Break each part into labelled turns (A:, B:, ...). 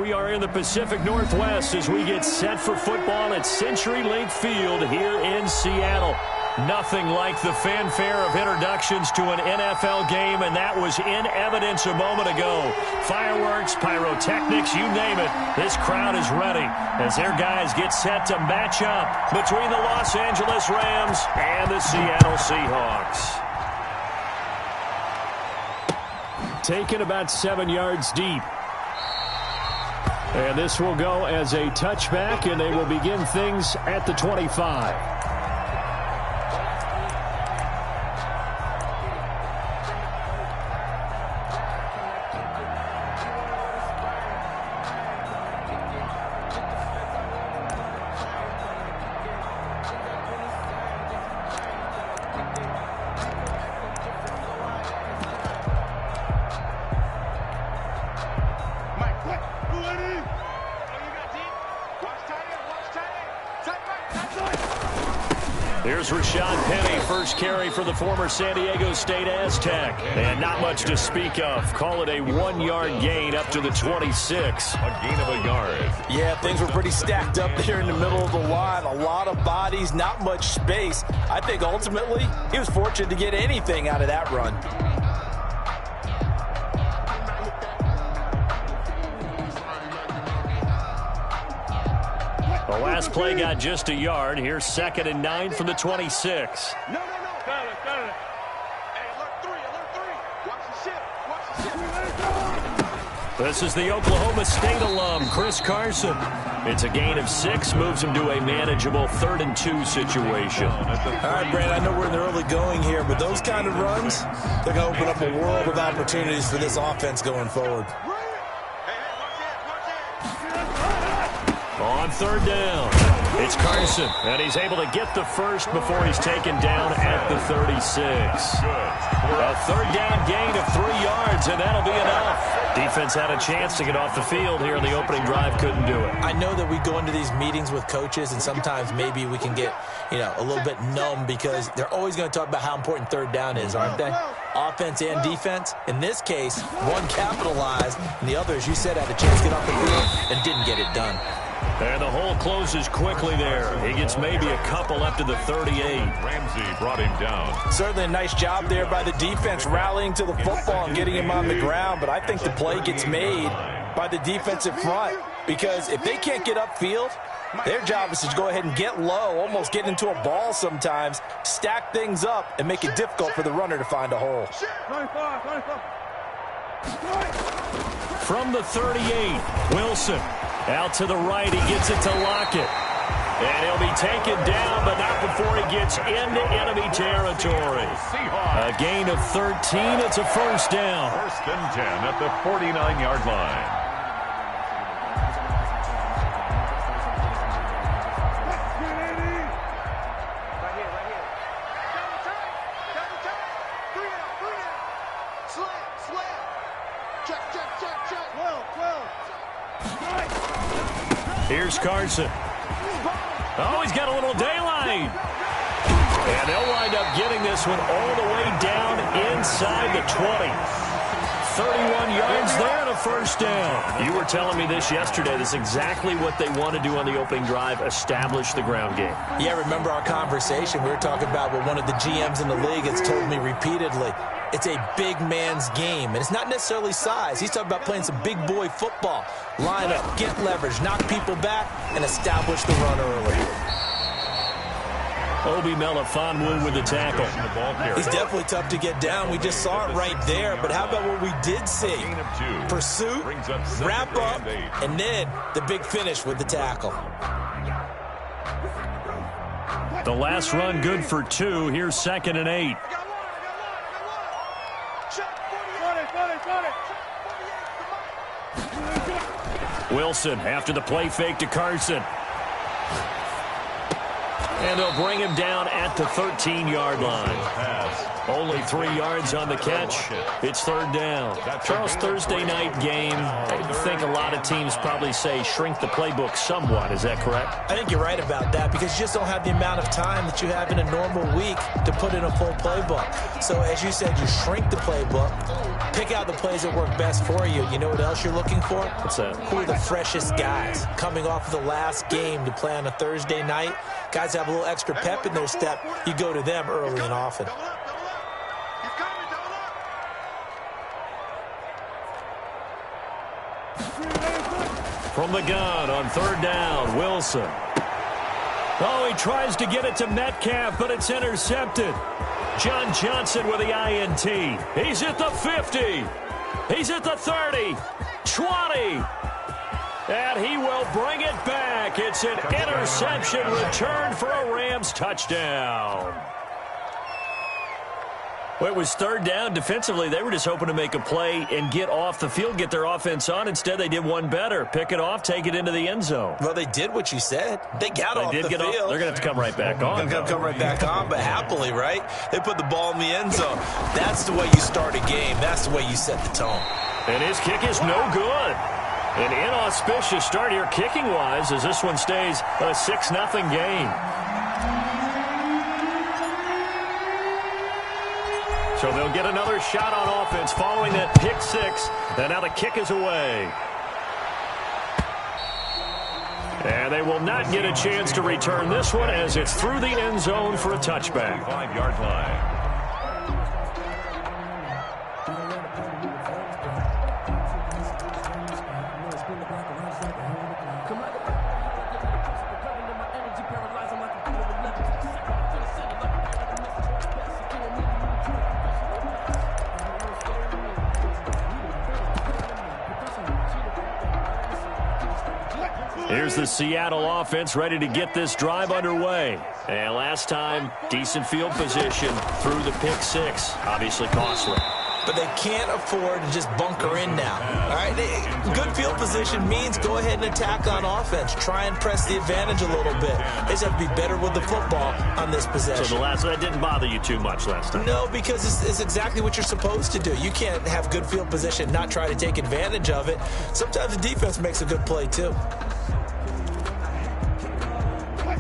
A: We are in the Pacific Northwest as we get set for football at CenturyLink Field here in Seattle. Nothing like the fanfare of introductions to an NFL game, and that was in evidence a moment ago. Fireworks, pyrotechnics, you name it. This crowd is ready as their guys get set to match up between the Los Angeles Rams and the Seattle Seahawks. Taken about 7 yards deep. And this will go as a touchback, and they will begin things at the 25. Here's Rashad Penny, first carry for the former San Diego State Aztec. And not much to speak of. Call it a 1-yard gain up to the 26.
B: A gain of a yard.
C: Yeah, things were pretty stacked up there in the middle of the line. A lot of bodies, not much space. I think ultimately he was fortunate to get anything out of that run.
A: The last play got just a yard. Here's 2nd and 9 from the 26.
D: No. Hey, alert three. Watch the ship.
A: This is the Oklahoma State alum, Chris Carson. It's a gain of 6, moves him to a manageable 3rd and 2 situation.
C: All right, Brad, I know we're in the early going here, but those kind of runs, they're going to open up a world of opportunities for this offense going forward.
A: On 3rd down, it's Carson, and he's able to get the first before he's taken down at the 36. A 3rd down gain of 3 yards, and that'll be enough. Defense had a chance to get off the field here in the opening drive, couldn't do it.
C: I know that we go into these meetings with coaches, and sometimes maybe we can get, a little bit numb because they're always going to talk about how important 3rd down is, aren't they? Offense and defense. In this case, one capitalized, and the other, as you said, had a chance to get off the field and didn't get it done.
A: And the hole closes quickly there. He gets maybe a couple up to the 38.
B: Ramsey brought him down.
C: Certainly a nice job there by the defense rallying to the football and getting him on the ground, but I think the play gets made by the defensive front because if they can't get upfield, their job is to go ahead and get low, almost get into a ball sometimes, stack things up, and make it difficult for the runner to find a hole.
A: From the 38, Wilson. Out to the right, he gets it to Lockett. And he'll be taken down, but not before he gets into enemy territory. A gain of 13, it's a 1st down.
B: 1st and 10 at the 49-yard line.
A: Here's Carson. Oh, he's got a little daylight. And they'll wind up getting this one all the way down inside the 20. 31 yards there and a 1st down. You were telling me this yesterday. This is exactly what they want to do on the opening drive, establish the ground game.
C: Yeah, remember our conversation. We were talking about what one of the GMs in the league has told me repeatedly. It's a big man's game, and it's not necessarily size. He's talking about playing some big boy football. Line up, get leverage, knock people back, and establish the run early.
A: Obi Melifonwu with the tackle.
C: He's definitely tough to get down. We just saw it right there, but how about what we did see? Pursuit, wrap up, and then the big finish with the tackle.
A: The last run good for 2. Here's 2nd and 8. Wilson after the play fake to Carson. And they'll bring him down at the 13-yard line. Only 3 yards on the catch. It's third down. Charles, Thursday night game, I think a lot of teams probably say shrink the playbook somewhat. Is that correct?
C: I think you're right about that because you just don't have the amount of time that you have in a normal week to put in a full playbook. So as you said, you shrink the playbook, pick out the plays that work best for you. You know what else you're looking for?
A: What's that?
C: Who are the freshest guys coming off of the last game to play on a Thursday night? Guys have a little extra pep in their step. You go to them early and often.
A: From the gun on third down, Wilson. Oh, he tries to get it to Metcalf, but it's intercepted. John Johnson with the INT. He's at the 50. He's at the 30. 20. And he will bring it back. It's an interception returned for a Rams touchdown. Well, it was third down. Defensively, they were just hoping to make a play and get off the field, get their offense on. Instead, they did one better. Pick it off, take it into the end zone.
C: Well, they did what you said. They got off the field.
A: They're going to have to come right back on.
C: They're going to come right back on, but happily, right? They put the ball in the end zone. That's the way you start a game. That's the way you set the tone.
A: And his kick is no good. An inauspicious start here kicking-wise as this one stays a 6-0 game. So they'll get another shot on offense following that pick six. And now the kick is away. And they will not get a chance to return this one as it's through the end zone for a touchback.
B: 5-yard line.
A: Here's the Seattle offense ready to get this drive underway. And last time, decent field position through the pick six. Obviously costly.
C: But they can't afford to just bunker in now. All right, good field position means go ahead and attack on offense. Try and press the advantage a little bit. They just have to be better with the football on this possession.
A: So that didn't bother you too much last time?
C: No, because it's exactly what you're supposed to do. You can't have good field position, not try to take advantage of it. Sometimes the defense makes a good play too.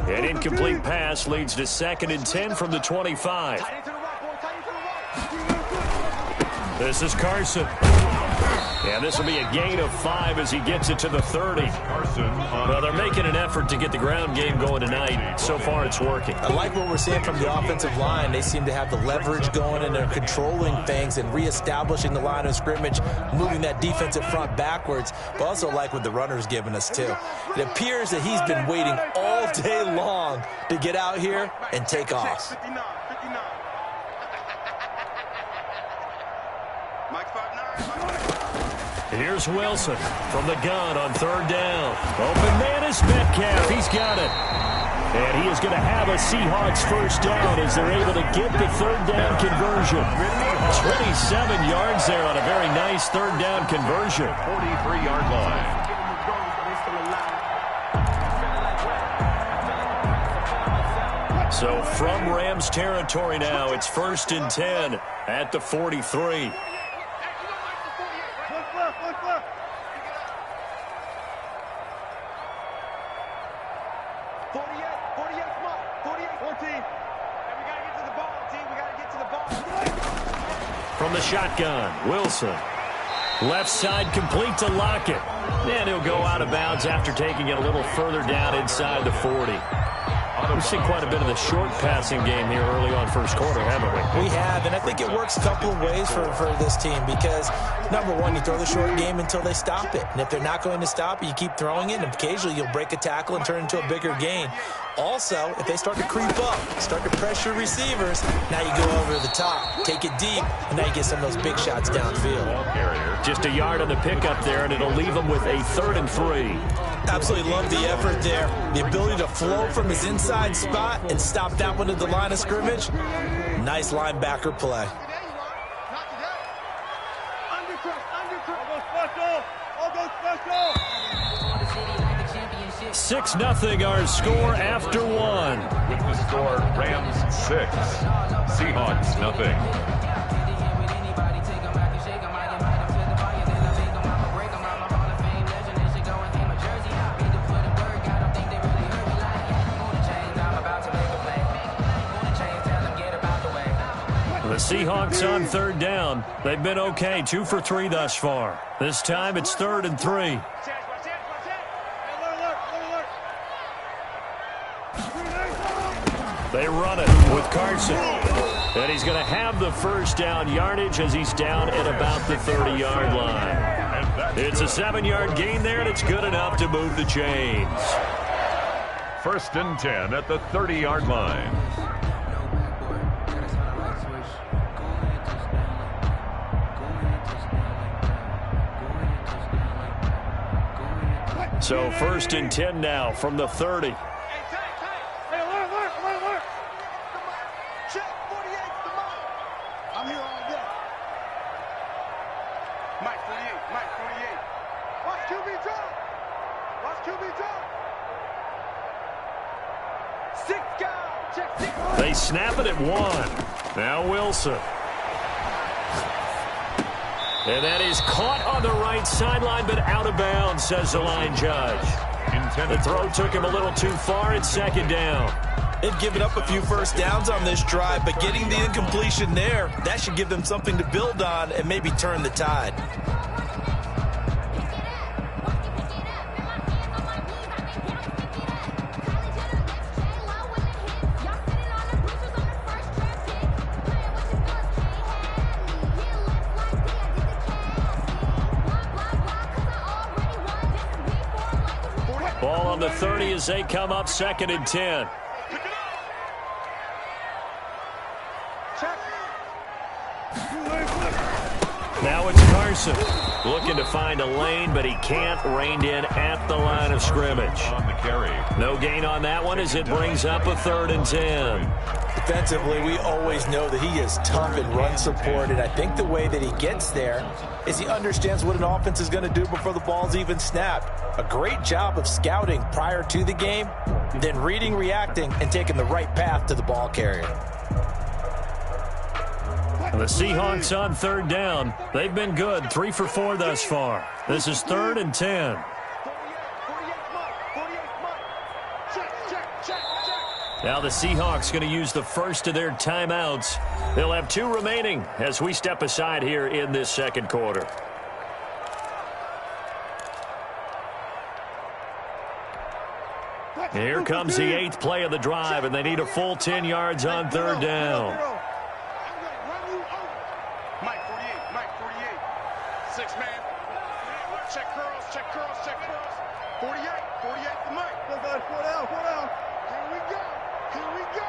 A: An incomplete pass leads to 2nd and 10 from the 25. This is Carson. And this will be a gain of 5 as he gets it to the 30. Well, they're making an effort to get the ground game going tonight. So far, it's working.
C: I like what we're seeing from the offensive line. They seem to have the leverage going, and they're controlling things and reestablishing the line of scrimmage, moving that defensive front backwards. But also like what the runner's giving us, too. It appears that he's been waiting all day long to get out here and take off.
D: 59. Mike 5'9".
A: Here's Wilson from the gun on third down. Open man is Metcalf. He's got it. And he is going to have a Seahawks first down as they're able to get the third down conversion. 27 yards there on a very nice third down conversion.
B: 43-yard line.
A: So from Rams territory now, it's 1st and 10 at the 43. From the shotgun, Wilson. Left side complete to Lockett. And he'll go out of bounds after taking it a little further down inside the 40. We've seen quite a bit of the short passing game here early on first quarter, haven't we?
C: We have, and I think it works a couple of ways for this team because, number one, you throw the short game until they stop it. And if they're not going to stop it, you keep throwing it, and occasionally you'll break a tackle and turn it into a bigger gain. Also, if they start to creep up, start to pressure receivers, now you go over the top, take it deep, and now you get some of those big shots downfield.
A: Just a yard on the pickup there, and it'll leave them with a 3rd and 3.
C: Absolutely love the effort there. The ability to flow from his inside spot and stop that one at the line of scrimmage. Nice linebacker play.
A: 6-0 our score after one.
B: With the score, Rams 6, Seahawks nothing.
A: The Seahawks on third down. They've been okay, 2 for 3 thus far. This time it's 3rd and 3. They run it with Carson. And he's going to have the first down yardage as he's down at about the 30-yard line. It's a 7-yard gain there, and it's good enough to move the chains.
B: 1st and 10 at the 30-yard line.
A: So 1st and 10 now from the 30.
D: I'm here all day. Mike 48, Mike 48. Watch QB drop. Watch QB drop. 6 guys. Check 6.
A: They snap it at 1. Now Wilson. And that is caught on the right sideline, but out of bounds, says the line judge. The throw took him a little too far. It's 2nd down.
C: They've given up a few first downs on this drive, but getting the incompletion there, that should give them something to build on and maybe turn the tide.
A: Ball on the 30 as they come up 2nd and 10. Now it's Carson looking to find a lane, but he can't. Reined in at the line of scrimmage.
B: On the carry.
A: No gain on that one as it brings up a 3rd and 10.
C: Defensively, we always know that he is tough in run support, and I think the way that he gets there is he understands what an offense is going to do before the ball's even snapped. A great job of scouting prior to the game, then reading, reacting, and taking the right path to the ball carrier.
A: The Seahawks on 3rd down. They've been good, 3 for 4 thus far. This is 3rd and 10. Now the Seahawks going to use the first of their timeouts. They'll have 2 remaining as we step aside here in this 2nd quarter. Here comes the 8th play of the drive, and they need a full 10 yards on 3rd down.
D: Mike 48, Mike 48. 6 man. Check curls, check curls, check curls. 48, 48 to Mike. 4 down. Here we go. Here we go.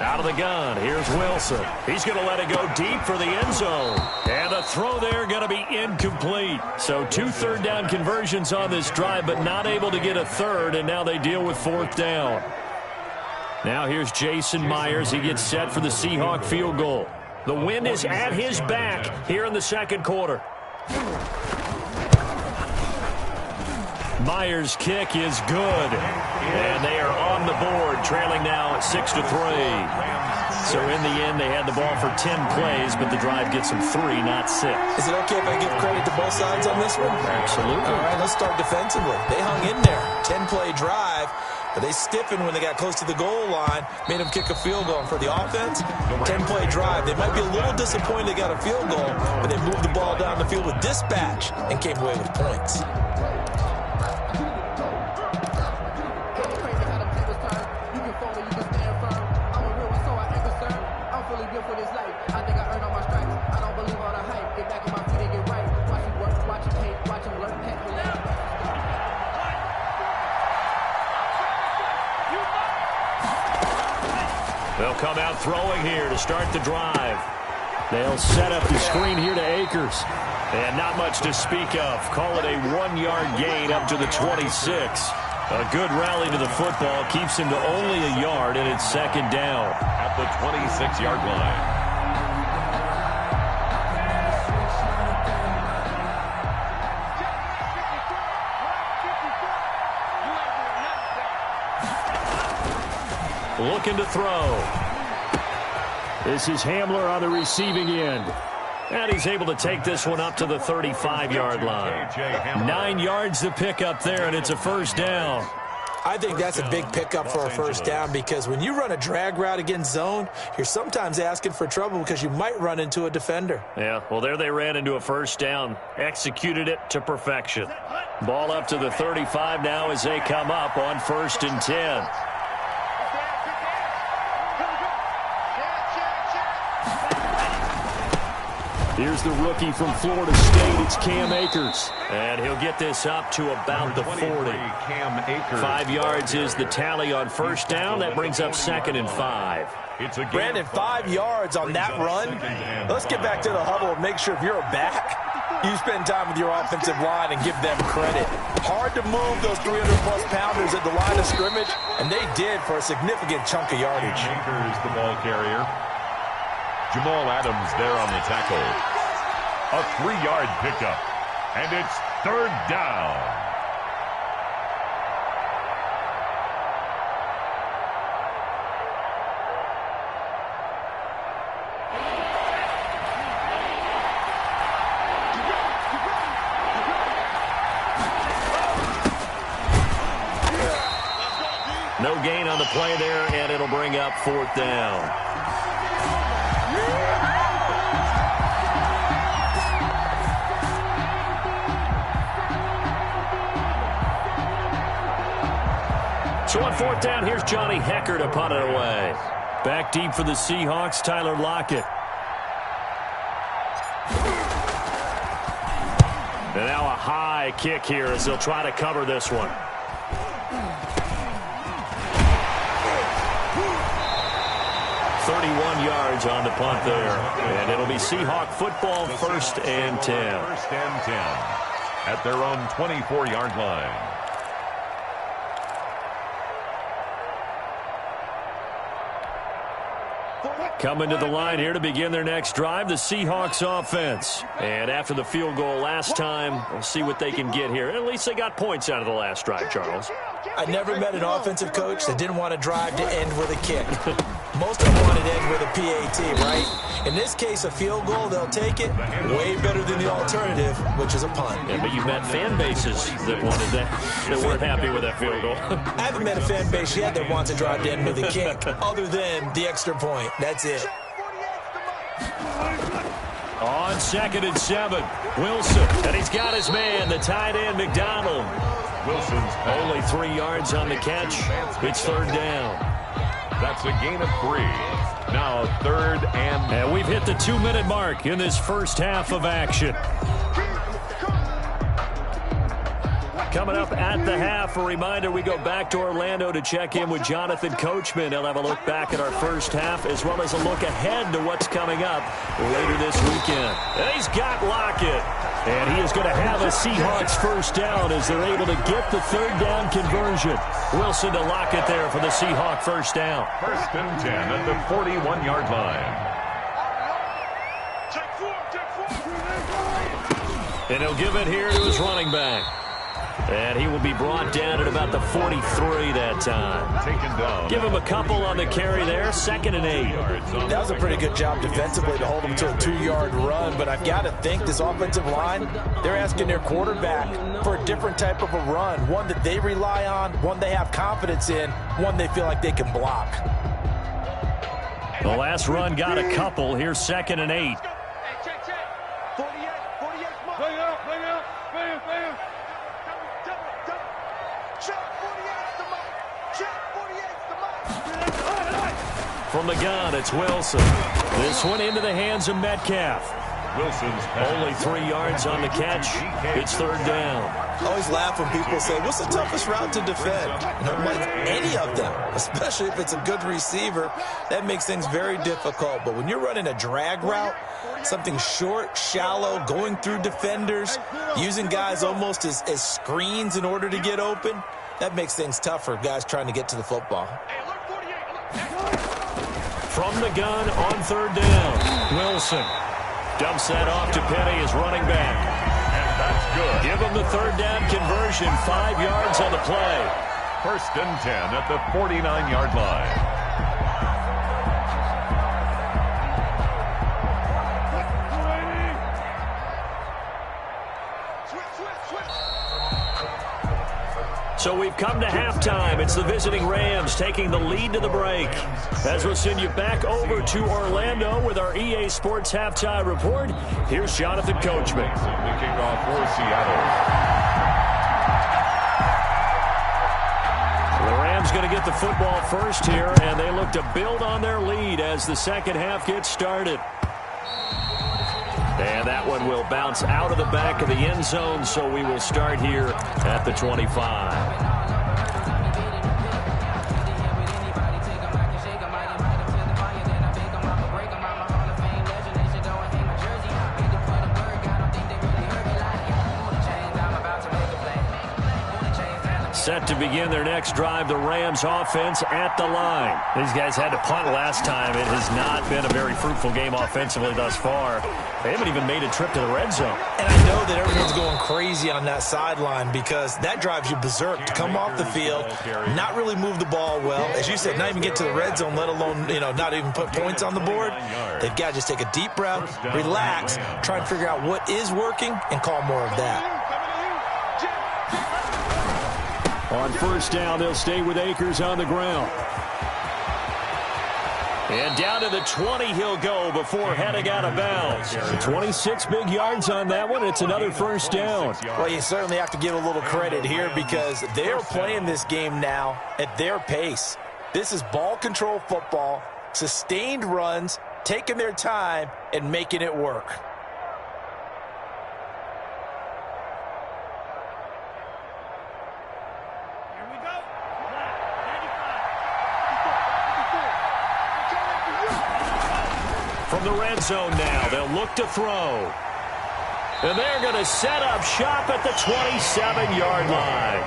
A: Out of the gun, here's Wilson. He's going to let it go deep for the end zone. And the throw there going to be incomplete. So 2 3rd down conversions on this drive, but not able to get a 3rd, and now they deal with 4th down. Now here's Jason Myers. He gets set for the Seahawk field goal. The wind is at his back here in the 2nd quarter. Myers' kick is good. And they are on the board, trailing now at 6-3. So in the end, they had the ball for 10 plays, but the drive gets them 3, not 6.
C: Is it okay if I give credit to both sides on this one?
A: Absolutely. All
C: right, let's start defensively. They hung in there. 10-play drive. But they stiffened when they got close to the goal line, made them kick a field goal. And for the offense, 10-play drive. They might be a little disappointed they got a field goal, but they moved the ball down the field with dispatch and came away with points.
A: They'll come out throwing here to start the drive. They'll set up the screen here to Akers. And not much to speak of. Call it a 1-yard gain up to the 26. A good rally to the football keeps him to only a yard, and it's 2nd down.
B: At the 26-yard line.
A: looking to throw. This is Hamler on the receiving end. And he's able to take this one up to the 35-yard line. 9 yards to pick up there, and it's a first down.
C: I think that's a big pickup for a first down because when you run a drag route against zone, you're sometimes asking for trouble because you might run into a defender.
A: Yeah, well, there they ran into a first down. Executed it to perfection. Ball up to the 35 now as they come up on 1st and 10. Here's the rookie from Florida State. It's Cam Akers. And he'll get this up to about the 40. 5 yards is the tally on first down. That brings up 2nd and 5.
C: Brandon, 5 yards on that run. Let's get back to the huddle and make sure if you're a back, you spend time with your offensive line and give them credit. Hard to move those 300-plus pounders at the line of scrimmage, and they did for a significant chunk of yardage.
B: Akers, the ball carrier. Jamal Adams there on the tackle. A 3-yard pickup. And it's 3rd down.
A: No gain on the play there, and it'll bring up 4th down. So on 4th down, here's Johnny Hecker to punt it away. Back deep for the Seahawks, Tyler Lockett. And now a high kick here as they'll try to cover this one. Yards on the punt there. And it'll be Seahawk football, 1st and 10.
B: 1st and 10 at their own 24-yard line.
A: Coming to the line here to begin their next drive, the Seahawks offense. And after the field goal last time, we'll see what they can get here. At least they got points out of the last drive, Charles.
C: I never met an offensive coach that didn't want to drive to end with a kick. Most of them want to end with a PAT, right? In this case, a field goal, they'll take it. Way better than the alternative, which is a punt.
A: Yeah, but you've met fan bases that wanted that weren't happy with that field goal.
C: I haven't met a fan base yet that wants to drive to end with a kick, other than the extra point. That's it.
A: On 2nd and 7, Wilson. And he's got his man, the tight end, McDonald.
B: Wilson's
A: only 3 yards on the catch. It's 3rd down.
B: That's a gain of 3. Now 3rd and...
A: And we've hit the 2-minute mark in this first half of action. Coming up at the half, a reminder, we go back to Orlando to check in with Jonathan Coachman. He'll have a look back at our first half as well as a look ahead to what's coming up later this weekend. And he's got Lockett. And he is going to have a Seahawks first down as they're able to get the 3rd down conversion. Wilson to Lockett there for the Seahawk first down.
B: 1st and 10 at the 41-yard line.
A: And he'll give it here to his running back. And he will be brought down at about the 43 that time.
B: Taken down.
A: Give him a couple on the carry there. 2nd and 8.
C: That was a pretty good job defensively to hold him to a 2-yard run. But I've got to think this offensive line, they're asking their quarterback for a different type of a run. One that they rely on, one they have confidence in, one they feel like they can block.
A: The last run got a couple. Here's 2nd and 8. From the gun, it's Wilson. This one into the hands of Metcalf.
B: Wilson's
A: only 3 yards on the catch. It's 3rd down.
C: I always laugh when people say, what's the toughest route to defend? And I'm like, any of them, especially if it's a good receiver. That makes things very difficult. But when you're running a drag route, something short, shallow, going through defenders, using guys almost as screens in order to get open, that makes things tough for guys trying to get to the football.
A: From the gun on 3rd down, Wilson dumps that off to Penny as running back.
B: And that's good.
A: Give him the 3rd down conversion, 5 yards on the play.
B: 1st and 10 at the 49-yard line.
A: So we've come to halftime. It's the visiting Rams taking the lead to the break. As we'll send you back over to Orlando with our EA Sports Halftime Report, here's Jonathan Coachman.
B: The kickoff for Seattle.
A: The Rams going to get the football first here, and they look to build on their lead as the second half gets started. And that one will bounce out of the back of the end zone, so we will start here at the 25. Set to begin their next drive, the Rams offense at the line. These guys had to punt last time. It has not been a very fruitful game offensively thus far. They haven't even made a trip to the red zone.
C: And I know that everyone's going crazy on that sideline because that drives you berserk to come off the field, not really move the ball well. As you said, not even get to the red zone, let alone, not even put points on the board. They've got to just take a deep breath, relax, try and figure out what is working, and call more of that.
A: On first down, they'll stay with Akers on the ground. And down to the 20 he'll go before heading out of bounds. 26 big yards on that one. It's another first down.
C: Well, you certainly have to give a little credit here because they're playing this game now at their pace. This is ball control football, sustained runs, taking their time, and making it work.
A: From the red zone now, they'll look to throw. And they're going to set up shop at the 27-yard line.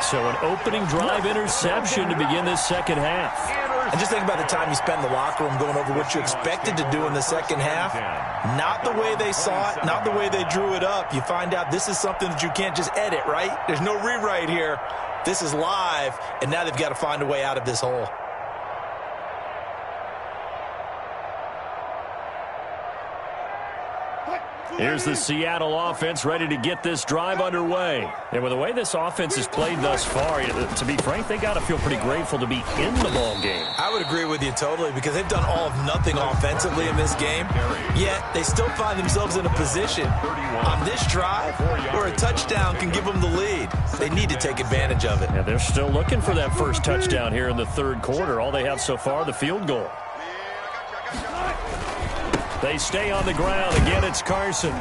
A: So an opening drive interception to begin this second half.
C: And just think about the time you spend in the locker room going over what you expected to do in the second half. Not the way they saw it, not the way they drew it up. You find out this is something that you can't just edit, right? There's no rewrite here. This is live, and now they've got to find a way out of this hole.
A: Here's the Seattle offense ready to get this drive underway. And with the way this offense has played thus far, to be frank, they got to feel pretty grateful to be in the ball game.
C: I would agree with you totally because they've done all of nothing offensively in this game, yet they still find themselves in a position on this drive where a touchdown can give them the lead. They need to take advantage of it.
A: Yeah, they're still looking for that first touchdown here in the third quarter. All they have so far, the field goal. They stay on the ground. Again, it's Carson.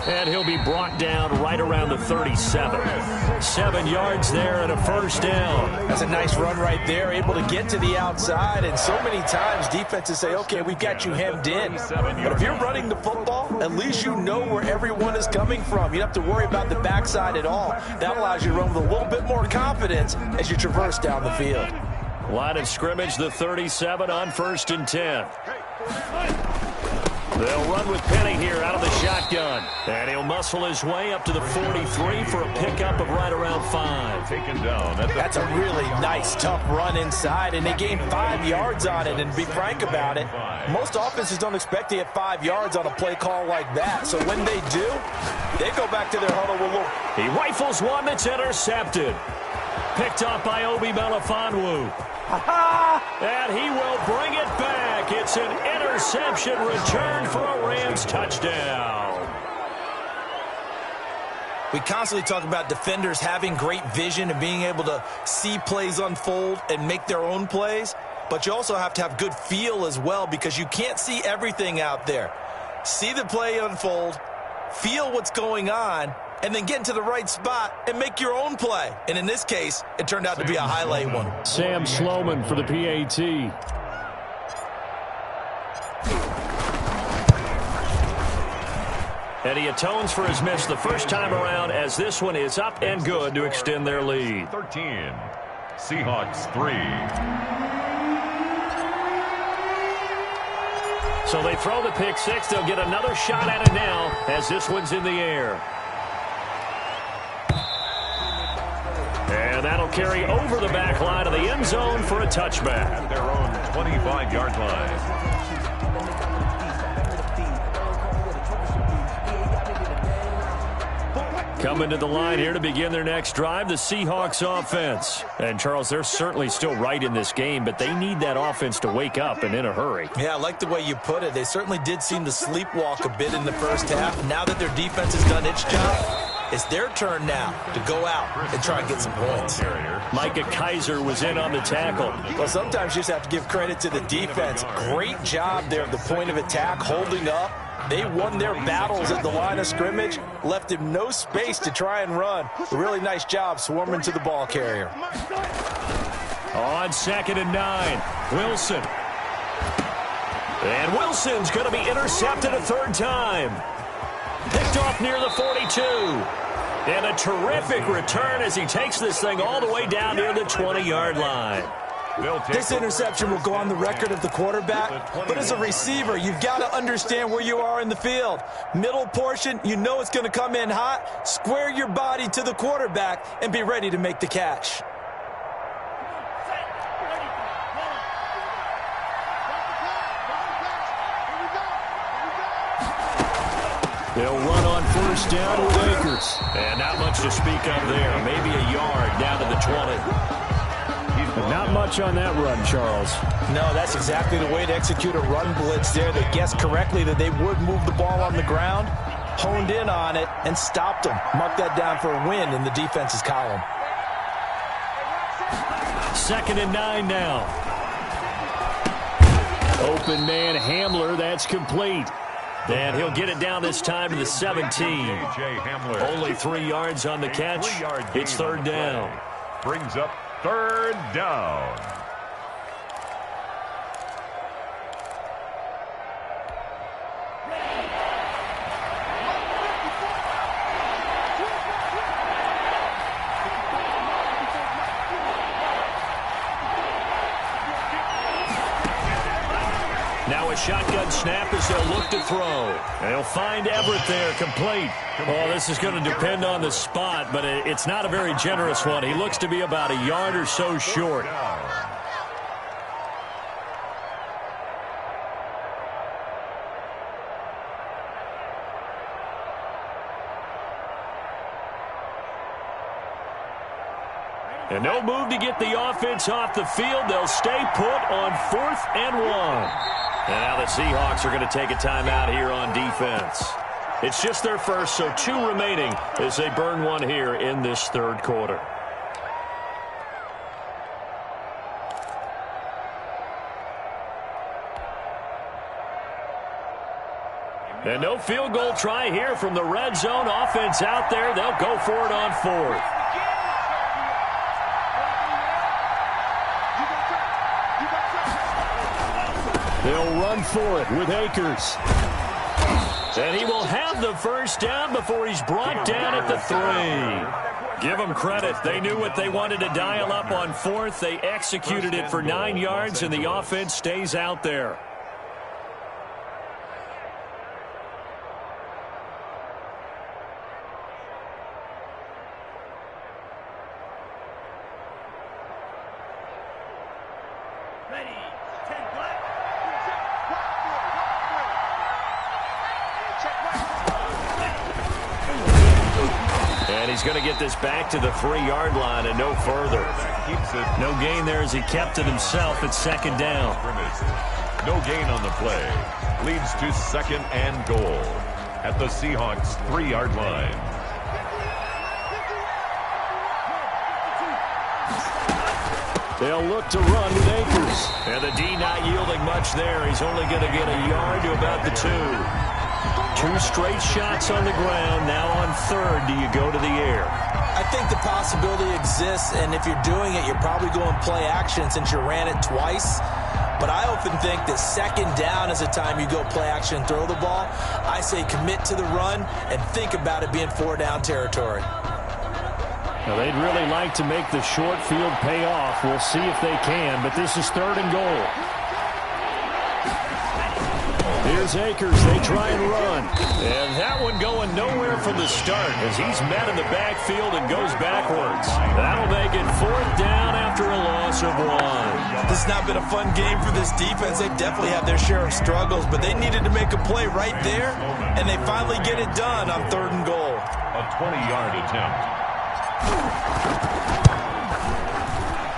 A: And he'll be brought down right around the 37. 7 yards there and a first down.
C: That's a nice run right there, able to get to the outside. And so many times defenses say, okay, we've got you hemmed in. But if you're running the football, at least you know where everyone is coming from. You don't have to worry about the backside at all. That allows you to run with a little bit more confidence as you traverse down the field.
A: Line of scrimmage, the 37 on 1st and 10. They'll run with Penny here out of the shotgun. And he'll muscle his way up to the 43 for a pickup of right around 5.
B: Taken down.
C: That's a really nice, tough run inside, and they gained 5 yards on it. And to be frank about it, most offenses don't expect to get 5 yards on a play call like that. So when they do, they go back to their huddle.
A: He rifles one that's intercepted. Picked up by Obi Melifonwu. And he will bring it back. It's an interception return for a Rams touchdown.
C: We constantly talk about defenders having great vision and being able to see plays unfold and make their own plays. But you also have to have good feel as well because you can't see everything out there. See the play unfold, feel what's going on, and then get into the right spot and make your own play. And in this case, it turned out to be a highlight one.
A: Sam Sloman for the PAT. And he atones for his miss the first time around as this one is up and good to extend their lead.
B: 13. Seahawks 3.
A: So they throw the pick six. They'll get another shot at it now as this one's in the air. And that'll carry over the back line of the end zone for a touchback.
B: At their own 25-yard line.
A: Coming to the line here to begin their next drive, the Seahawks offense. And, Charles, they're certainly still right in this game, but they need that offense to wake up and in a hurry.
C: Yeah, I like the way you put it. They certainly did seem to sleepwalk a bit in the first half. Now that their defense has done its job, it's their turn now to go out and try and get some points.
A: Micah Kaiser was in on the tackle.
C: Well, sometimes you just have to give credit to the defense. Great job there at the point of attack, holding up. They won their battles at the line of scrimmage, left him no space to try and run. A really nice job swarming to the ball carrier.
A: On 2nd and 9, Wilson. And Wilson's going to be intercepted a third time. Picked off near the 42. And a terrific return as he takes this thing all the way down near the 20-yard line.
C: This interception will go on the record of the quarterback, but as a receiver, you've got to understand where you are in the field. Middle portion, you know it's going to come in hot. Square your body to the quarterback and be ready to make the catch.
A: They'll run on first down with Akers. And not much to speak of there. Maybe a yard down to the 20. But not much on that run, Charles.
C: No, that's exactly the way to execute a run blitz there. They guessed correctly that they would move the ball on the ground, honed in on it, and stopped them. Mark that down for a win in the defense's column.
A: 2nd and 9 now. Open man Hamler, that's complete. And he'll get it down this time to the 17. Only 3 yards on the catch. It's third down.
B: Brings up third down.
A: Now a shotgun snap as they'll look to throw. They'll find Everett there, complete. Well, this is going to depend on the spot, but it's not a very generous one. He looks to be about a yard or so short. And no move to get the offense off the field. They'll stay put on 4th and 1. And now the Seahawks are going to take a timeout here on defense. It's just their first, so 2 remaining as they burn one here in this third quarter. And no field goal try here from the red zone. Offense out there. They'll go for it on 4th. They'll run for it with Akers. And he will have the first down before he's brought down at the 3. Give them credit. They knew what they wanted to dial up on 4th. They executed it for 9 yards, and the offense stays out there. And he's going to get this back to the 3-yard line and no further. No gain there as he kept it himself at 2nd down.
B: No gain on the play. Leads to 2nd and goal at the Seahawks 3-yard line.
A: They'll look to run with Akers. And the D not yielding much there. He's only going to get a yard to about the 2. 2 straight shots on the ground. Now on 3rd, do you go to the air?
C: I think the possibility exists, and if you're doing it, you're probably going play action since you ran it twice. But I often think that 2nd down is the time you go play action and throw the ball. I say commit to the run and think about it being 4-down territory.
A: Now, they'd really like to make the short field pay off. We'll see if they can, but this is 3rd and goal. Here's Akers. They try and run. And that one going nowhere from the start as he's met in the backfield and goes backwards. That'll make it 4th down after a loss of 1.
C: This has not been a fun game for this defense. They definitely have their share of struggles, but they needed to make a play right there, and they finally get it done on 3rd and goal.
B: A 20-yard attempt.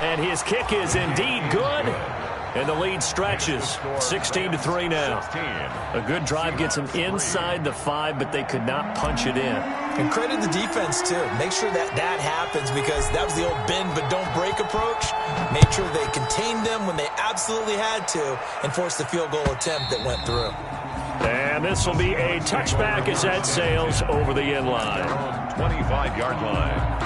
A: And his kick is indeed good. And the lead stretches. 16-3 now. A good drive gets him inside the 5, but they could not punch it in.
C: And credit the defense, too. Make sure that happens, because that was the old bend but don't break approach. Made sure they contained them when they absolutely had to and forced the field goal attempt that went through.
A: And this will be a touchback as that sails over the end line.
B: 25-yard line.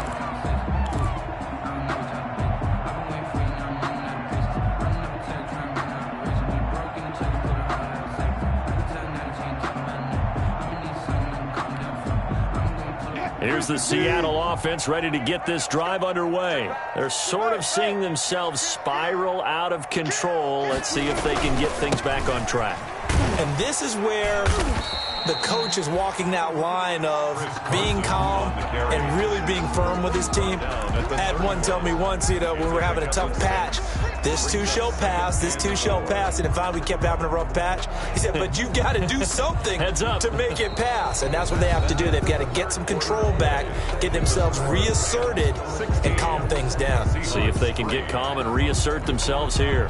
A: Here's the Seattle offense ready to get this drive underway. They're sort of seeing themselves spiral out of control. Let's see if they can get things back on track.
C: And this is where the coach is walking that line of being calm and really being firm with his team. I had one tell me once, when we were having a tough patch, this too shall pass, this too shall pass. And if finally we kept having a rough patch, he said, but you've got to do something to make it pass. And that's what they have to do. They've got to get some control back, get themselves reasserted, and calm things down.
A: See if they can get calm and reassert themselves here.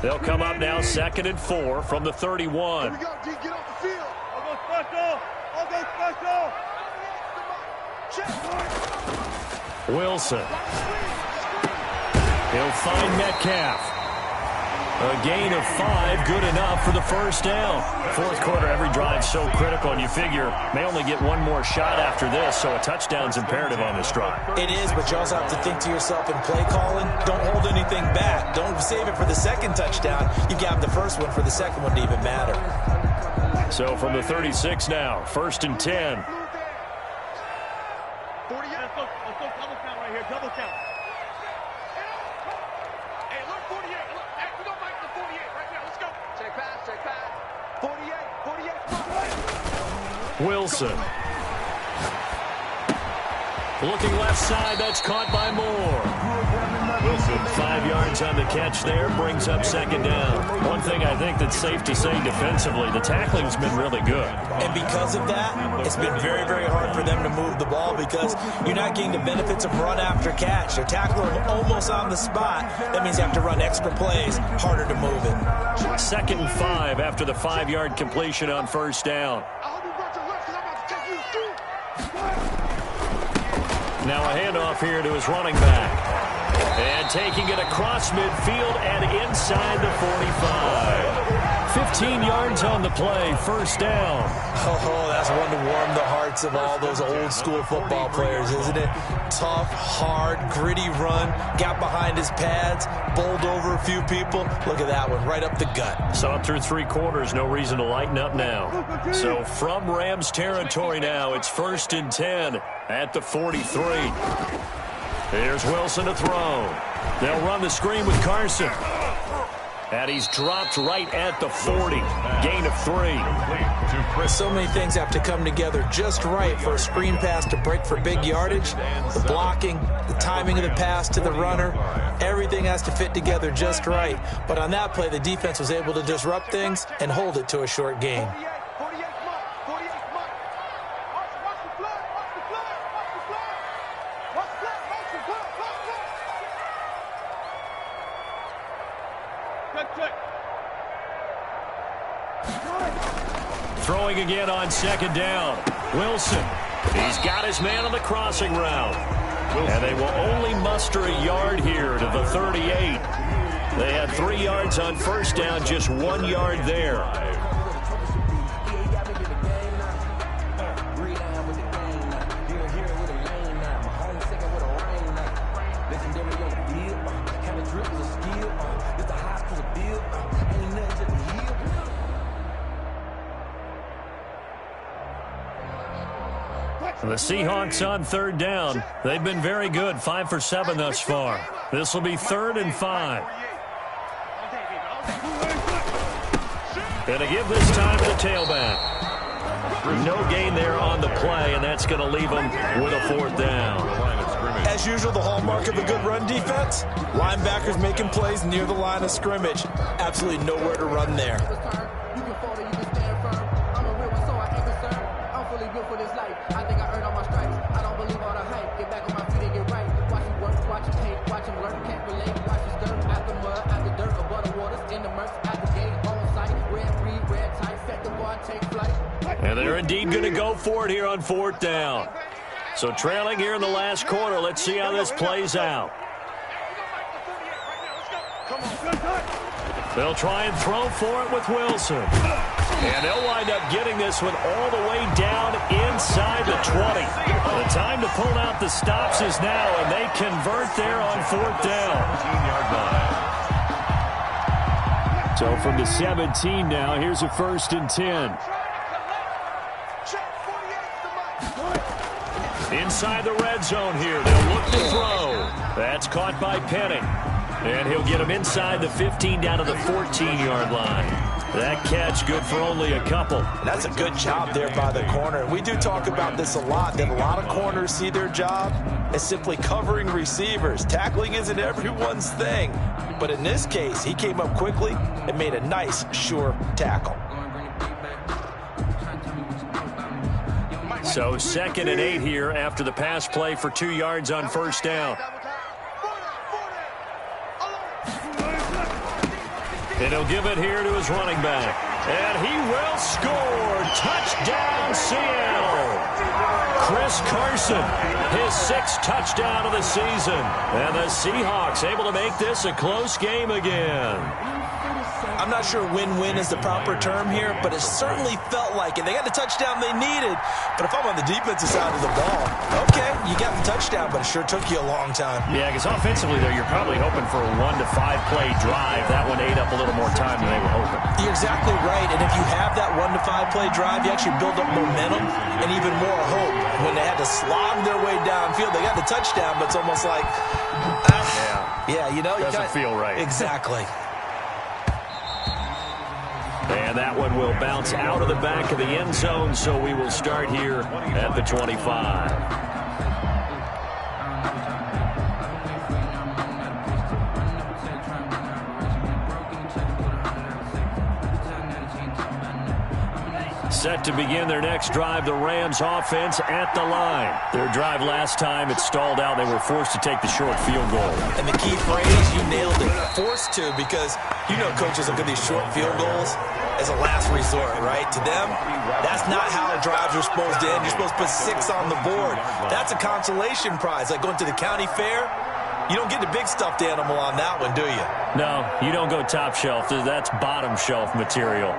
A: They'll come up now 2nd and 4 from the 31.
D: Here we go, D, get off the field. I'll go special. I'll go special.
A: Wilson. He'll find Metcalf. A gain of 5, good enough for the first down. Fourth quarter, every drive so critical, and you figure may only get one more shot after this, so a touchdown's imperative on this drive.
C: It is, but you also have to think to yourself in play calling, don't hold anything back. Don't save it for the second touchdown. You got the first one for the second one to even matter.
A: So from the 36 now, 1st and 10.
D: 40 yards. Let's go double count right here. Double count. Hey, look, 48. Look, hey, we don't like the 48 right now. Let's go. Check pass, check pass. 48.
A: Wilson. Looking left side, that's caught by Moore. Wilson, 5 yards on the catch there, brings up 2nd down. One thing I think that's safe to say defensively, the tackling's been really good.
C: And because of that, it's been very, very hard for them to move the ball because you're not getting the benefits of run after catch. They're tackling them almost on the spot. That means you have to run extra plays, harder to move it.
A: 2nd and 5 after the 5-yard completion on 1st down. Now a handoff here to his running back. And taking it across midfield and inside the 45. 15 yards on the play, 1st down.
C: Oh, that's one to warm the hearts of all those old school football players, isn't it? Tough, hard, gritty run, got behind his pads, bowled over a few people. Look at that one, right up the gut.
A: Saw it through 3 quarters, no reason to lighten up now. So from Rams territory now, it's 1st and 10 at the 43. Here's Wilson to throw. They'll run the screen with Carson. And he's dropped right at the 40. Gain of 3.
C: So many things have to come together just right for a screen pass to break for big yardage. The blocking, the timing of the pass to the runner, everything has to fit together just right. But on that play, the defense was able to disrupt things and hold it to a short gain.
A: Throwing again on 2nd down. Wilson. He's got his man on the crossing route. And they will only muster a yard here to the 38. They had 3 yards on 1st down, just 1 yard there. The Seahawks on 3rd down. They've been very good, 5 for 7 thus far. This will be 3rd and 5. Going to give this time to the tailback. No gain there on the play, and that's going to leave them with a 4th down.
C: As usual, the hallmark of a good run defense, linebackers making plays near the line of scrimmage. Absolutely nowhere to run there.
A: And they're indeed going to go for it here on 4th down. So trailing here in the last quarter. Let's see how this plays out. They'll try and throw for it with Wilson. And they'll wind up getting this one all the way down inside the 20. The time to pull out the stops is now, and they convert there on 4th down.
B: 17-yard line.
A: So from the 17 now, here's a 1st and 10. Inside the red zone here. They'll look to throw. That's caught by Penning. And he'll get him inside the 15 down to the 14-yard line. That catch good for only a couple.
C: That's a good job there by the corner. We do talk about this a lot, that a lot of corners see their job as simply covering receivers. Tackling isn't everyone's thing. But in this case, he came up quickly and made a nice, sure tackle.
A: So 2nd and 8 here after the pass play for 2 yards on 1st down. And he'll give it here to his running back. And he will score. Touchdown, Seattle. Chris Carson, his 6th touchdown of the season. And the Seahawks able to make this a close game again.
C: I'm not sure win-win is the proper term here, but it certainly felt like it. They got the touchdown they needed, but if I'm on the defensive side of the ball, okay, you got the touchdown, but it sure took you a long time.
A: Yeah, because offensively there, you're probably hoping for a 1 to 5 play drive. That one ate up a little more time than they were hoping.
C: You're exactly right, and if you have that 1 to 5 play drive, you actually build up momentum and even more hope. When they had to slog their way downfield, they got the touchdown, but it's almost like, you know,
A: doesn't feel right.
C: Exactly.
A: And that one will bounce out of the back of the end zone, so we will start here at the 25. Set to begin their next drive, the Rams offense at the line. Their drive last time, it stalled out. They were forced to take the short field goal.
C: And the key phrase, you nailed it, forced to, because you know coaches look at these short field goals as a last resort, right? To them, that's not how drives are supposed to end. You're supposed to put 6 on the board. That's a consolation prize, like going to the county fair. You don't get the big stuffed animal on that one, do you?
A: No, you don't go top shelf. That's bottom shelf material.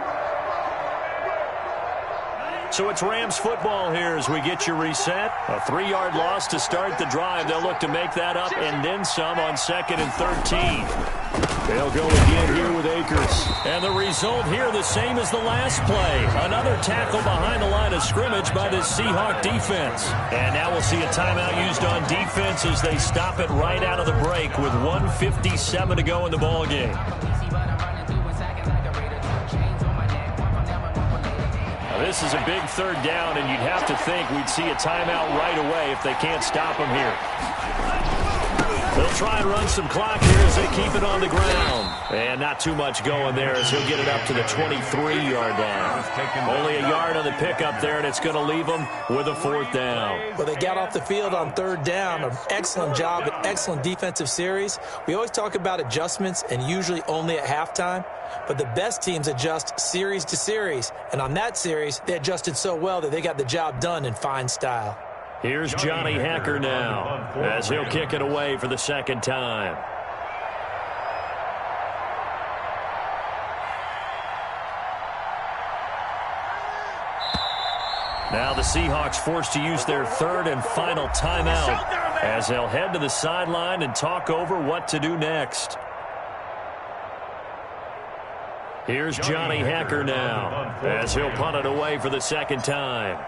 A: So it's Rams football here as we get you reset. A 3-yard loss to start the drive. They'll look to make that up and then some on 2nd and 13. They'll go again here with Akers. And the result here the same as the last play. Another tackle behind the line of scrimmage by the Seahawk defense. And now we'll see a timeout used on defense as they stop it right out of the break with 1:57 to go in the ballgame. This is a big 3rd down, and you'd have to think we'd see a timeout right away if they can't stop him here. They'll try and run some clock here as they keep it on the ground. And not too much going there as he'll get it up to the 23-yard line. Only a yard on the pickup there, and it's going to leave them with a 4th down.
C: Well, they got off the field on 3rd down. An excellent job, an excellent defensive series. We always talk about adjustments and usually only at halftime. But the best teams adjust series to series. And on that series, they adjusted so well that they got the job done in fine style.
A: Here's Johnny Hacker now as he'll kick it away for the 2nd time. Now the Seahawks forced to use their 3rd and final timeout as they'll head to the sideline and talk over what to do next. Here's Johnny Hacker now as he'll punt it away for the 2nd time.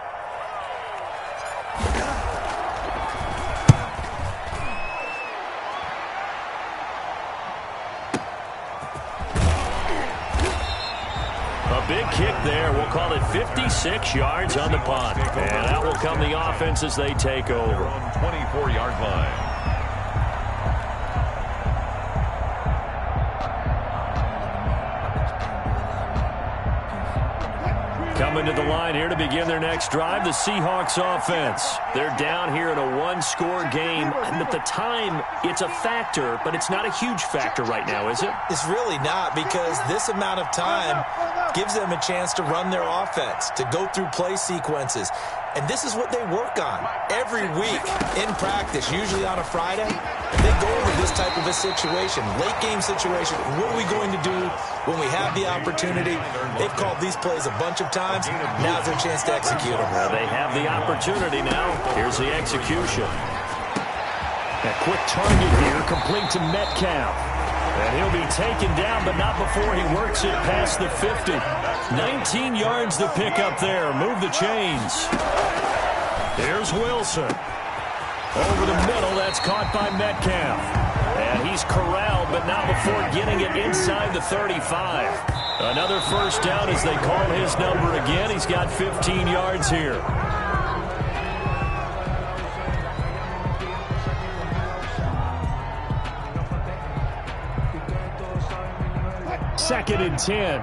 A: A big kick there. We'll call it 56 yards on the punt. And out will come the offense as they take over.
B: 24-yard line.
A: Coming to the line here to begin their next drive, the Seahawks offense. They're down here in a 1-score game, and at the time, it's a factor, but it's not a huge factor right now, is it?
C: It's really not, because this amount of time, gives them a chance to run their offense, to go through play sequences. And this is what they work on every week in practice, usually on a Friday. They go over this type of a situation, late game situation. What are we going to do when we have the opportunity? They've called these plays a bunch of times. Now's their chance to execute them.
A: Well, they have the opportunity now. Here's the execution. A quick target here, complete to Metcalf. And he'll be taken down, but not before he works it past the 50. 19 yards to pick up there. Move the chains. Here's Wilson. Over the middle, that's caught by Metcalf. And he's corralled, but not before getting it inside the 35. Another first down as they call his number again. He's got 15 yards here. Second and 10.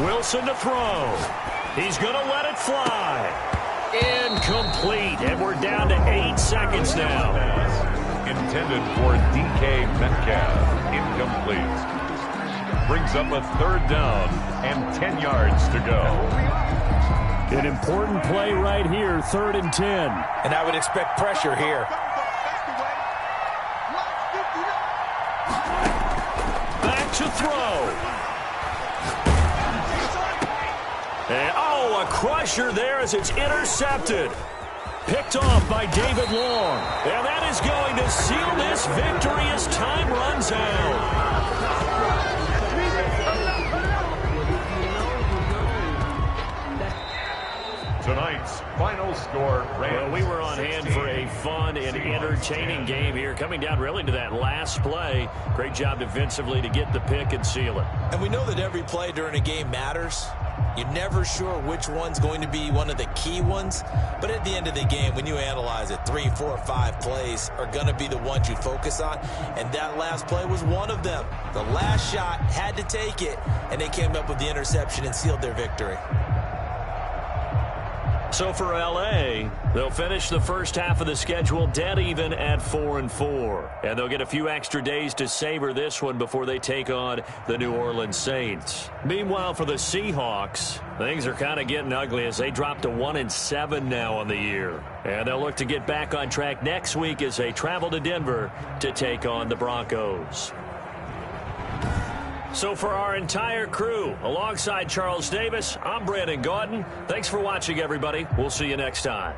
A: Wilson to throw. He's going to let it fly. Incomplete, and we're down to 8 seconds now.
B: Intended for DK Metcalf. Incomplete. Brings up a third down and 10 yards to go.
A: An important play right here, 3rd and 10.
C: And I would expect pressure here.
A: Back to throw. And, a crusher there as it's intercepted. Picked off by David Long. And that is going to seal this victory as time runs out.
B: Tonight's final score.
A: Well, we were on hand for a fun and entertaining game here. Coming down really to that last play. Great job defensively to get the pick and seal it.
C: And we know that every play during a game matters. You're never sure which one's going to be one of the key ones. But at the end of the game, when you analyze it, 3, 4, 5 plays are going to be the ones you focus on. And that last play was one of them. The last shot had to take it, and they came up with the interception and sealed their victory.
A: So for L.A., they'll finish the first half of the schedule dead even at 4-4. And they'll get a few extra days to savor this one before they take on the New Orleans Saints. Meanwhile, for the Seahawks, things are kind of getting ugly as they drop to 1-7 now on the year. And they'll look to get back on track next week as they travel to Denver to take on the Broncos. So for our entire crew, alongside Charles Davis, I'm Brandon Gaudin. Thanks for watching, everybody. We'll see you next time.